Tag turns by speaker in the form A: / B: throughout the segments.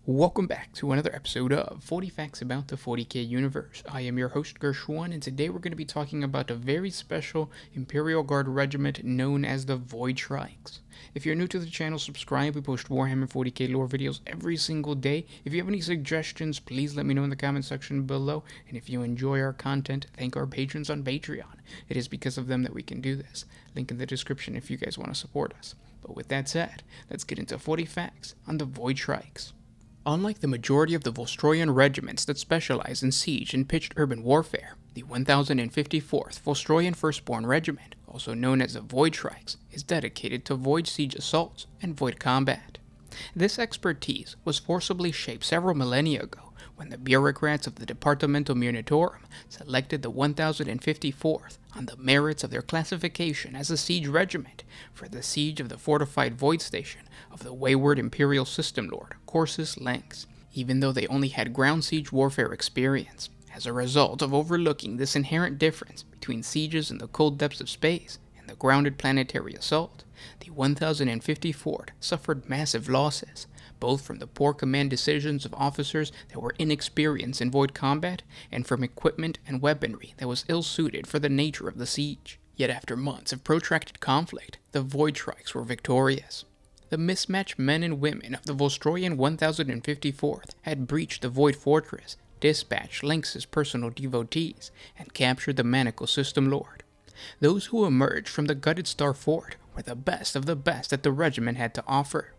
A: Welcome back to another episode of 40 Facts About the 40K Universe. I am your host Gershwan, and today we're going to be talking about a very special Imperial Guard regiment known as the Void Shrikes. If you're new to the channel, subscribe. We post Warhammer 40K lore videos every single day. If you have any suggestions, please let me know in the comment section below. And if you enjoy our content, thank our patrons on Patreon. It is because of them that we can do this. Link in the description if you guys want to support us. But with that said, let's get into 40 facts on the Void Shrikes. Unlike the majority of the Volstroyan regiments that specialize in siege and pitched urban warfare, the 1054th Volstroyan Firstborn Regiment, also known as the Void Shrikes, is dedicated to void siege assaults and void combat. This expertise was forcibly shaped several millennia ago when the bureaucrats of the Departamental Munitorum selected the 1054th on the merits of their classification as a siege regiment for the siege of the fortified void station of the wayward Imperial System Lord Corsus Lynx, even though they only had ground siege warfare experience. As a result of overlooking this inherent difference between sieges in the cold depths of space and the grounded planetary assault, the 1054th suffered massive losses, both from the poor command decisions of officers that were inexperienced in void combat, and from equipment and weaponry that was ill-suited for the nature of the siege. Yet after months of protracted conflict, the Void Shrikes were victorious. The mismatched men and women of the Volstroyan 1054th had breached the Void Fortress, dispatched Lynx's personal devotees, and captured the Manacle System Lord. Those who emerged from the gutted Star Fort were the best of the best that the regiment had to offer.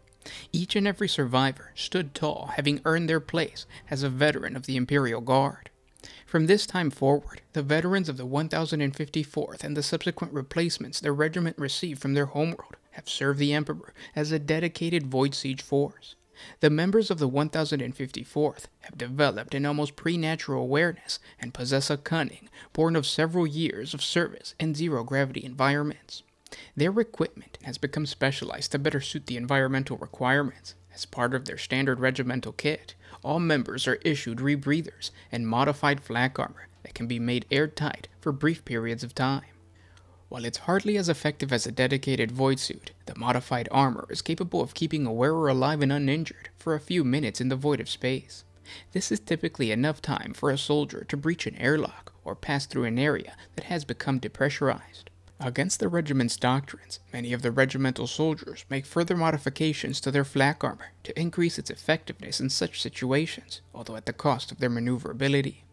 A: Each and every survivor stood tall, having earned their place as a veteran of the Imperial Guard. From this time forward, the veterans of the 1054th and the subsequent replacements their regiment received from their homeworld have served the Emperor as a dedicated void siege force. The members of the 1054th have developed an almost preternatural awareness and possess a cunning born of several years of service in zero-gravity environments. Their equipment has become specialized to better suit the environmental requirements. As part of their standard regimental kit, all members are issued rebreathers and modified flak armor that can be made airtight for brief periods of time. While it's hardly as effective as a dedicated void suit, the modified armor is capable of keeping a wearer alive and uninjured for a few minutes in the void of space. This is typically enough time for a soldier to breach an airlock or pass through an area that has become depressurized. Against the regiment's doctrines, many of the regimental soldiers make further modifications to their flak armor to increase its effectiveness in such situations, although at the cost of their maneuverability.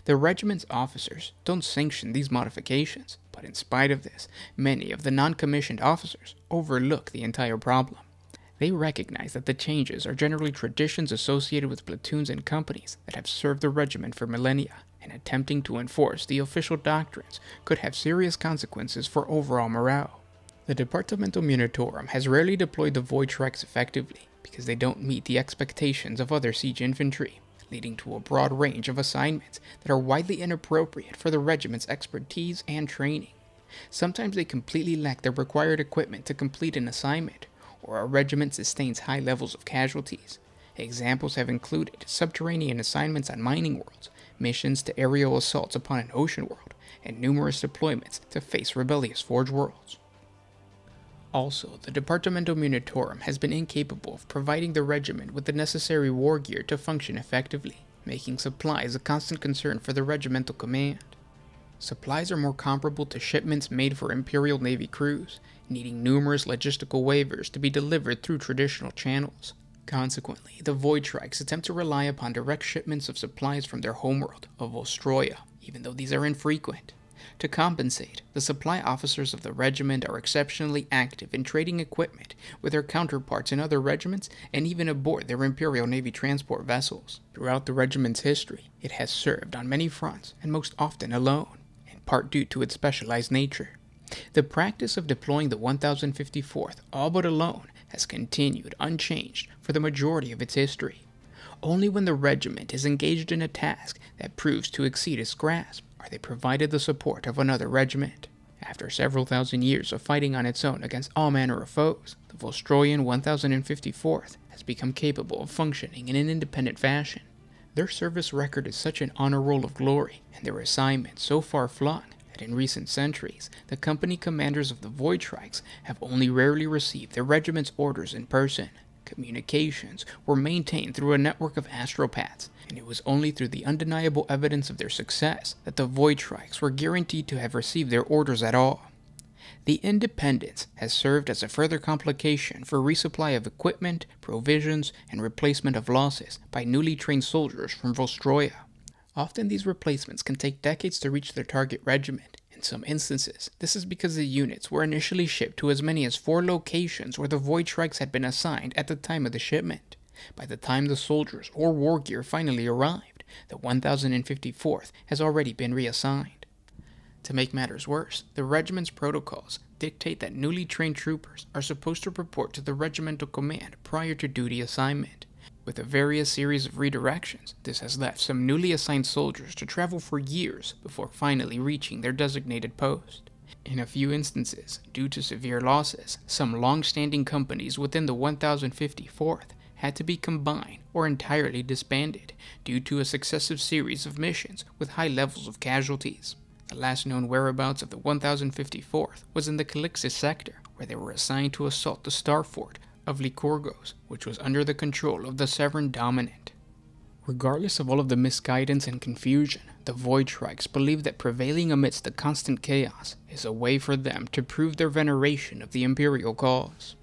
A: The regiment's officers don't sanction these modifications, but in spite of this, many of the non-commissioned officers overlook the entire problem. They recognize that the changes are generally traditions associated with platoons and companies that have served the regiment for millennia, and attempting to enforce the official doctrines could have serious consequences for overall morale. The Departamental Munitorum has rarely deployed the Void Shrikes effectively because they don't meet the expectations of other siege infantry, leading to a broad range of assignments that are widely inappropriate for the regiment's expertise and training. Sometimes they completely lack the required equipment to complete an assignment, or a regiment sustains high levels of casualties. Examples have included subterranean assignments on mining worlds, missions to aerial assaults upon an ocean world, and numerous deployments to face rebellious forge worlds. Also, the Departamental Munitorum has been incapable of providing the regiment with the necessary war gear to function effectively, making supplies a constant concern for the regimental command. Supplies are more comparable to shipments made for Imperial Navy crews, needing numerous logistical waivers to be delivered through traditional channels. Consequently, the Void Shrikes attempt to rely upon direct shipments of supplies from their homeworld of Volstroya, even though these are infrequent. To compensate, the supply officers of the regiment are exceptionally active in trading equipment with their counterparts in other regiments and even aboard their Imperial Navy transport vessels. Throughout the regiment's history, it has served on many fronts and most often alone, in part due to its specialized nature. The practice of deploying the 1054th all but alone has continued unchanged for the majority of its history. Only when the regiment is engaged in a task that proves to exceed its grasp are they provided the support of another regiment. After several thousand years of fighting on its own against all manner of foes, the Volstroyan 1054th has become capable of functioning in an independent fashion. Their service record is such an honor roll of glory, and their assignments so far-flung, that in recent centuries, the company commanders of the Void Shrikes have only rarely received their regiment's orders in person. communications were maintained through a network of astropaths, and it was only through the undeniable evidence of their success that the Void Shrikes were guaranteed to have received their orders at all. The independence has served as a further complication for resupply of equipment, provisions, and replacement of losses by newly trained soldiers from Vostroya. Often these replacements can take decades to reach their target regiment. In some instances, this is because the units were initially shipped to as many as 4 locations where the Void Shrikes had been assigned at the time of the shipment. By the time the soldiers or war gear finally arrived, the 1054th has already been reassigned. To make matters worse, the regiment's protocols dictate that newly trained troopers are supposed to report to the regimental command prior to duty assignment. With a various series of redirections, this has left some newly assigned soldiers to travel for years before finally reaching their designated post. In a few instances, due to severe losses, some long-standing companies within the 1054th had to be combined or entirely disbanded due to a successive series of missions with high levels of casualties. The last known whereabouts of the 1054th was in the Calixis sector, where they were assigned to assault the star fort of Lycurgos, which was under the control of the Severan Dominant. Regardless of all of the misguidance and confusion, the Void Shrikes believe that prevailing amidst the constant chaos is a way for them to prove their veneration of the Imperial cause.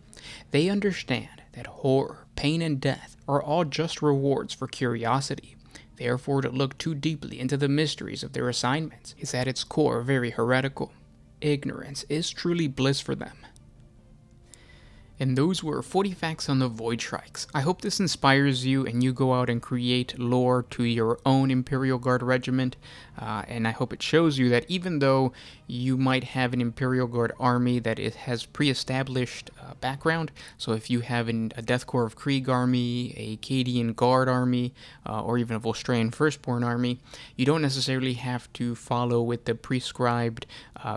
A: They understand that horror, pain, and death are all just rewards for curiosity. Therefore, to look too deeply into the mysteries of their assignments is at its core very heretical. Ignorance is truly bliss for them. And those were 40 facts on the Void Shrikes. I hope this inspires you and you go out and create lore to your own Imperial Guard regiment. And I hope it shows you that even though you might have an Imperial Guard army that it has pre-established background, so if you have a Death Corps of Krieg army, a Cadian Guard army, or even a Volstrayan Firstborn army, you don't necessarily have to follow with the prescribed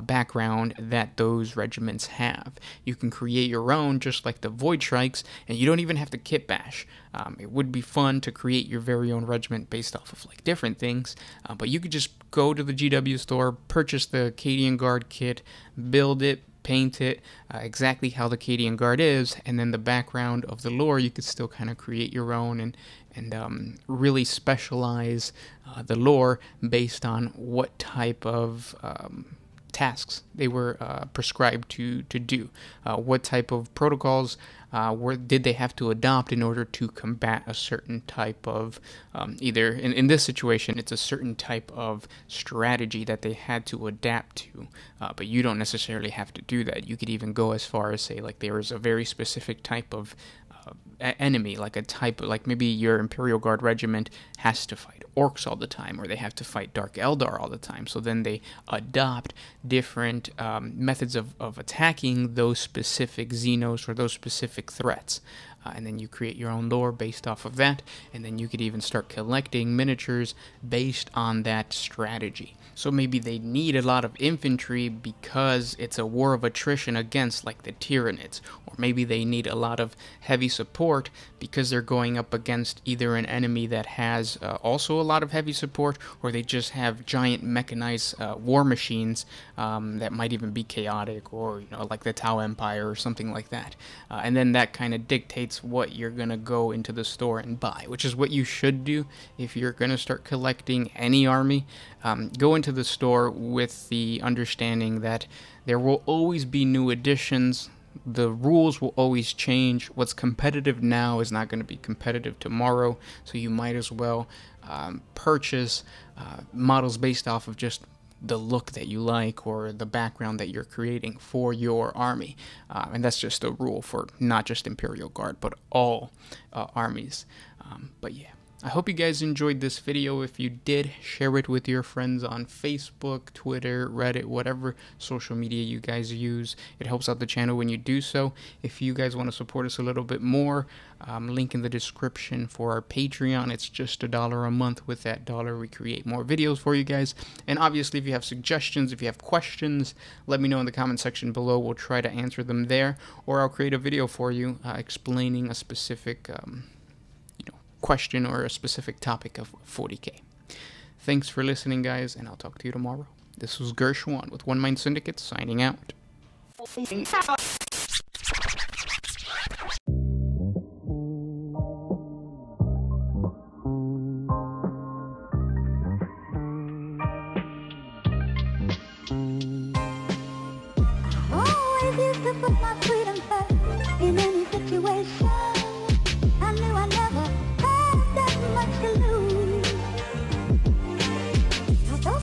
A: background that those regiments have. You can create your own just like the Void Shrikes, and you don't even have to kit bash. It would be fun to create your very own regiment based off of like different things, but you could just go to the GW store, purchase the Cadian Guard kit, build it, paint it exactly how the Cadian Guard is, and then the background of the lore you could still kind of create your own and really specialize the lore based on what type of tasks they were prescribed to do, what type of protocols did they have to adopt in order to combat a certain type of either in this situation it's a certain type of strategy that they had to adapt to, but you don't necessarily have to do that. You could even go as far as say like there is a very specific type of enemy, like a type, like maybe your Imperial Guard regiment has to fight orcs all the time, or they have to fight Dark Eldar all the time, so then they adopt different methods of attacking those specific Xenos or those specific threats. And then you create your own lore based off of that, and then you could even start collecting miniatures based on that strategy. So maybe they need a lot of infantry because it's a war of attrition against like the Tyranids, or maybe they need a lot of heavy support because they're going up against either an enemy that has also a lot of heavy support, or they just have giant mechanized war machines that might even be chaotic, or like the Tau Empire or something like that. And then that kind of dictates what you're gonna go into the store and buy, which is what you should do if you're gonna start collecting any army. Go into the store with the understanding that there will always be new additions. The rules will always change. What's competitive now is not going to be competitive tomorrow, so you might as well purchase models based off of just the look that you like or the background that you're creating for your army. And that's just a rule for not just Imperial Guard, but all armies. But yeah. I hope you guys enjoyed this video. If you did, share it with your friends on Facebook, Twitter, Reddit, whatever social media you guys use. It helps out the channel when you do so. If you guys want to support us a little bit more, link in the description for our Patreon. It's just $1 a month. With that $1, we create more videos for you guys. And obviously, if you have suggestions, if you have questions, let me know in the comment section below. We'll try to answer them there, or I'll create a video for you explaining a specific question or a specific topic of 40K. Thanks for listening, guys, and I'll talk to you tomorrow. This was Gershwan with One Mind Syndicate signing out.
B: I refuse to put my freedom